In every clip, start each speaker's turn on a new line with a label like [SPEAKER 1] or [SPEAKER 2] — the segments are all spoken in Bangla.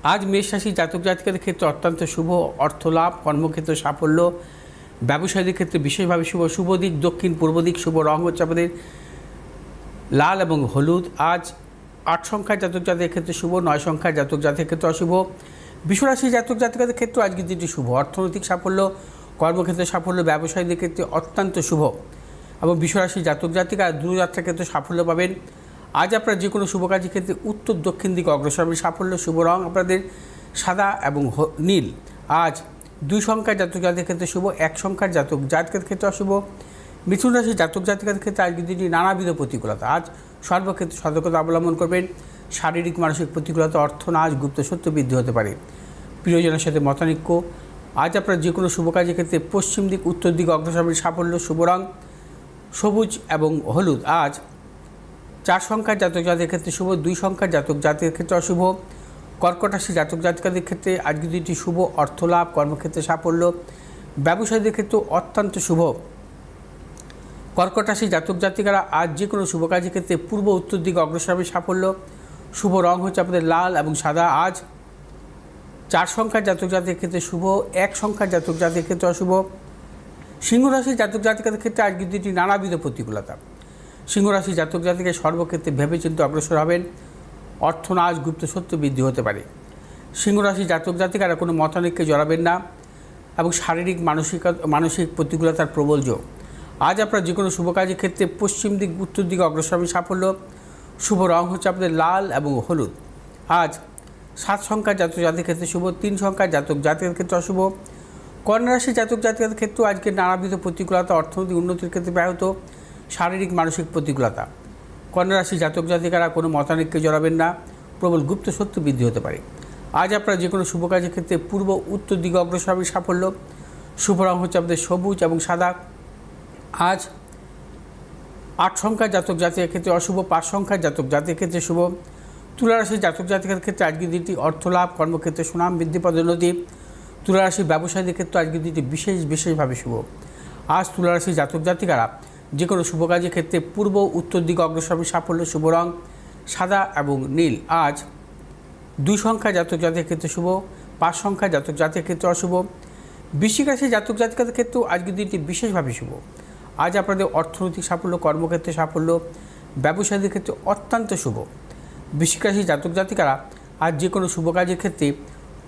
[SPEAKER 1] আজ মেষ রাশি জাতক জাতিকাদের ক্ষেত্রে অত্যন্ত শুভ। অর্থলাভ, কর্মক্ষেত্রে সাফল্য, ব্যবসায়ীদের ক্ষেত্রে বিশেষভাবে শুভ। শুভ দিক দক্ষিণ পূর্ব দিক। শুভ রং হচ্ছে আমাদের লাল এবং হলুদ। আজ 8 সংখ্যার জাতক জাতিকের ক্ষেত্রে শুভ, 9 সংখ্যার জাতক জাতিকের ক্ষেত্রে অশুভ। বিশ্বরাশি জাতক জাতিকাদের ক্ষেত্রে আজকের দিনটি শুভ। অর্থনৈতিক সাফল্য, কর্মক্ষেত্রে সাফল্য, ব্যবসায়ীদের ক্ষেত্রে অত্যন্ত শুভ এবং বিশ্বরাশি জাতক জাতিকা দূরযাত্রার ক্ষেত্রে সাফল্য পাবেন। আজ আপনারা যে কোনো শুভ কাজের ক্ষেত্রে উত্তর দক্ষিণ দিকে অগ্রসর হবে। সাফল্য, শুভ রং আপনাদের সাদা এবং নীল। আজ 2 সংখ্যার জাতক জাতিকের ক্ষেত্রে শুভ, 1 সংখ্যার জাতক জাতিকের ক্ষেত্রে অশুভ। মিথুন রাশি জাতক জাতিকাদের ক্ষেত্রে আজকের দিনটি নানাবিধ প্রতিকূলতা। আজ সর্বক্ষেত্রে সতর্কতা অবলম্বন করবেন। শারীরিক মানসিক প্রতিকূলতা, অর্থনাশ, গুপ্ত সত্য বৃদ্ধি হতে পারে। প্রিয়জনের সাথে মতানৈক্য। আজ আপনারা যে কোনো শুভ কাজের ক্ষেত্রে পশ্চিম দিক উত্তর দিকে অগ্রসর হবে। সাফল্য, শুভ রং সবুজ এবং হলুদ। আজ 4 সংখ্যার জাতক জাতিকের ক্ষেত্রে শুভ, 2 সংখ্যার জাতক জাতিকের ক্ষেত্রে অশুভ। কর্কট রাশি জাতক জাতিকাদের ক্ষেত্রে আজকের দিনটি শুভ। অর্থলাভ, কর্মক্ষেত্রে সাফল্য, ব্যবসায়ীদের ক্ষেত্রে অত্যন্ত শুভ। কর্কট রাশি জাতক জাতিকারা আজ যে কোনো শুভ কাজের ক্ষেত্রে পূর্ব উত্তর দিকে অগ্রসর হবে। সাফল্য, শুভ রং হচ্ছে আপনাদের লাল এবং সাদা। আজ 4 সংখ্যার জাতক জাতিকের ক্ষেত্রে শুভ, 1 সংখ্যার জাতক জাতিকের ক্ষেত্রে অশুভ। সিংহ রাশি জাতক জাতিকাদের ক্ষেত্রে আজকের দিনটি নানাবিধ প্রতিকূলতা। সিংহ রাশি জাতক জাতিকে সর্বক্ষেত্রে ভেবেচিন্তে অগ্রসর হবেন। অর্থনাশ, গুপ্ত সত্য বৃদ্ধি হতে পারে। সিংহ রাশি জাতক জাতিকারা কোনো মতানৈক্যে জড়াবেন না এবং শারীরিক মানসিক প্রতিকূলতার প্রবল যোগ। আজ আপনারা যে কোনো শুভ কাজের ক্ষেত্রে পশ্চিম দিক উত্তর দিকে অগ্রসর হবেন। সাফল্য, শুভ রং হচ্ছে আপনাদের লাল এবং হলুদ। আজ 7 সংখ্যার জাতক জাতিকের ক্ষেত্রে শুভ, 3 সংখ্যার জাতক জাতিকের ক্ষেত্রে অশুভ। কন্যা রাশি জাতক জাতিকাদের ক্ষেত্রেও আজকে নানাবিধ প্রতিকূলতা, অর্থনৈতিক উন্নতির ক্ষেত্রে ব্যাহত, শারীরিক মানসিক প্রতিকূলতা। কন্যা রাশি জাতক জাতিকারা কোনো মতানৈক্যে জড়াবেন না, প্রবল গুপ্ত সত্য বৃদ্ধি হতে পারে। আজ আপনারা যে কোনো শুভ কাজের ক্ষেত্রে পূর্ব উত্তর দিকে অগ্রসর হবে। সাফল্য, শুভ রং হচ্ছে আপনাদের সবুজ এবং সাদা। আজ 8 সংখ্যার জাতক জাতিকের ক্ষেত্রে অশুভ, 5 সংখ্যার জাতক জাতিকের ক্ষেত্রে শুভ। তুলা রাশির জাতক জাতিকের ক্ষেত্রে আজকের দিনটি অর্থলাভ, কর্মক্ষেত্রে সুনাম বৃদ্ধি, পদোন্নতি। তুলা রাশির ব্যবসায়ীদের ক্ষেত্রে আজকের দিনটি বিশেষভাবে শুভ। আজ তুলা রাশির জাতক জাতিকারা যে কোনো শুভ কাজের ক্ষেত্রে পূর্ব উত্তর দিকে অগ্রসর হবে। সাফল্য, শুভ রং সাদা এবং নীল। আজ 2 সংখ্যার জাতক জাতিকের ক্ষেত্রে শুভ, 5 সংখ্যার জাতক জাতিকের ক্ষেত্রে অশুভ। বৃশ্চিক রাশির জাতক জাতিকাদের ক্ষেত্রেও আজকের দিনটি বিশেষভাবে শুভ। আজ আপনাদের অর্থনৈতিক সাফল্য, কর্মক্ষেত্রে সাফল্য, ব্যবসায়ীদের ক্ষেত্রে অত্যন্ত শুভ। বৃশ্চিক রাশির জাতক জাতিকারা আজ যে কোনো শুভ কাজের ক্ষেত্রে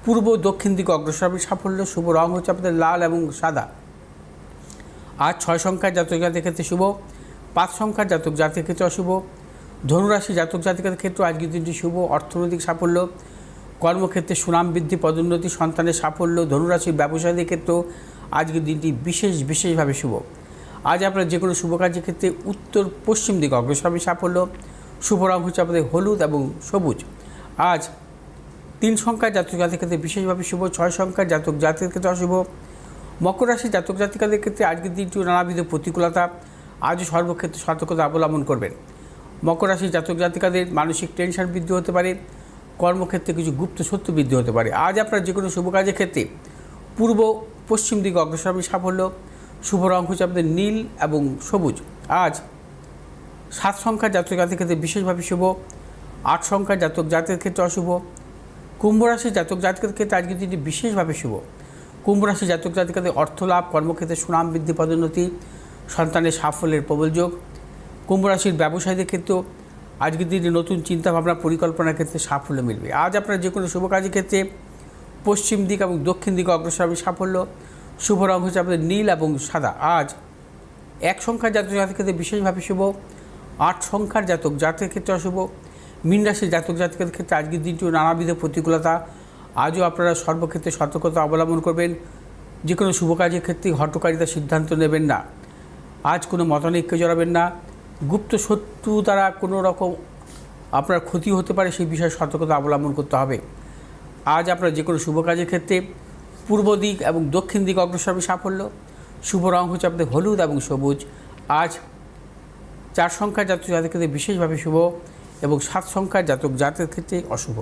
[SPEAKER 1] পূর্ব দক্ষিণ দিকে অগ্রসর হবে। সাফল্য, শুভ রং হচ্ছে আপনাদের লাল এবং সাদা। আজ 6 সংখ্যার জাতক জাতিকের ক্ষেত্রে শুভ, 5 সংখ্যার জাতক জাতিকের ক্ষেত্রে অশুভ। ধনুরাশি জাতক জাতিকাদের ক্ষেত্রে আজকের দিনটি শুভ। অর্থনৈতিক সাফল্য, কর্মক্ষেত্রে সুনাম বৃদ্ধি, পদোন্নতি, সন্তানের সাফল্য। ধনুরাশির ব্যবসায়ীদের ক্ষেত্রেও আজকের দিনটি বিশেষভাবে শুভ। আজ আপনারা যে কোনো শুভ কাজের ক্ষেত্রে উত্তর পশ্চিম দিকে অগ্রসর হবে। সাফল্য, শুভ রং হচ্ছে আপনাদের হলুদ এবং সবুজ। আজ 3 সংখ্যার জাতক জাতিকের ক্ষেত্রে বিশেষভাবে শুভ, 6 সংখ্যার জাতক জাতিকের ক্ষেত্রে অশুভ। মকর রাশি জাতক জাতিকাদের ক্ষেত্রে আজকের দিনটিও নানাবিধ প্রতিকূলতা। আজও সর্বক্ষেত্রে সতর্কতা অবলম্বন করবেন। মকর রাশি জাতক জাতিকাদের মানসিক টেনশন বৃদ্ধি হতে পারে। কর্মক্ষেত্রে কিছু গুপ্ত সত্য বৃদ্ধি হতে পারে। আজ আপনার যে কোনো শুভ কাজের ক্ষেত্রে পূর্ব পশ্চিম দিকে অগ্রসর হবে। সাফল্য, শুভ রং হচ্ছে আপনাদের নীল এবং সবুজ। আজ 7 সংখ্যার জাতক জাতিকের ক্ষেত্রে বিশেষভাবে শুভ, 8 সংখ্যার জাতক জাতিকের ক্ষেত্রে অশুভ। কুম্ভ রাশির জাতক জাতিকের ক্ষেত্রে আজকের দিনটি বিশেষভাবে শুভ। কুম্ভ রাশি জাতক জাতিকাদের অর্থলাভ, কর্মক্ষেত্রে সুনাম বৃদ্ধি, পদোন্নতি, সন্তানের সাফল্যের প্রবল যোগ। কুম্ভ রাশির ব্যবসায়ীদের ক্ষেত্রেও আজকের দিনে নতুন চিন্তাভাবনা, পরিকল্পনার ক্ষেত্রে সাফল্য মিলবে। আজ আপনারা যে কোনো শুভ কাজের ক্ষেত্রে পশ্চিম দিক এবং দক্ষিণ দিকে অগ্রসর হবে। সাফল্য, শুভ রং হচ্ছে আপনাদের নীল এবং সাদা। আজ 1 সংখ্যার জাতক জাতিকের ক্ষেত্রে বিশেষভাবে শুভ, 8 সংখ্যার জাতক জাতিকের ক্ষেত্রে অশুভ। মীন রাশির জাতক জাতিকের ক্ষেত্রে আজকের দিনটিও নানাবিধ প্রতিকূলতা। আজও আপনারা সর্বক্ষেত্রে সতর্কতা অবলম্বন করবেন। যে কোনো শুভ কাজের ক্ষেত্রে হঠকারিতার সিদ্ধান্ত নেবেন না। আজ কোনো মতানৈক্যে জড়াবেন না। গুপ্ত শত্রু দ্বারা কোনো রকম আপনার ক্ষতি হতে পারে, সেই বিষয়ে সতর্কতা অবলম্বন করতে হবে। আজ আপনারা যে কোনো শুভ কাজের ক্ষেত্রে পূর্ব দিক এবং দক্ষিণ দিক অগ্রসর হবে। সাফল্য, শুভ রং হচ্ছে আপনাদের হলুদ এবং সবুজ। আজ 4 সংখ্যার জাতক জাতিকের ক্ষেত্রে বিশেষভাবে শুভ এবং 7 সংখ্যার জাতক জাতিকের ক্ষেত্রে অশুভ।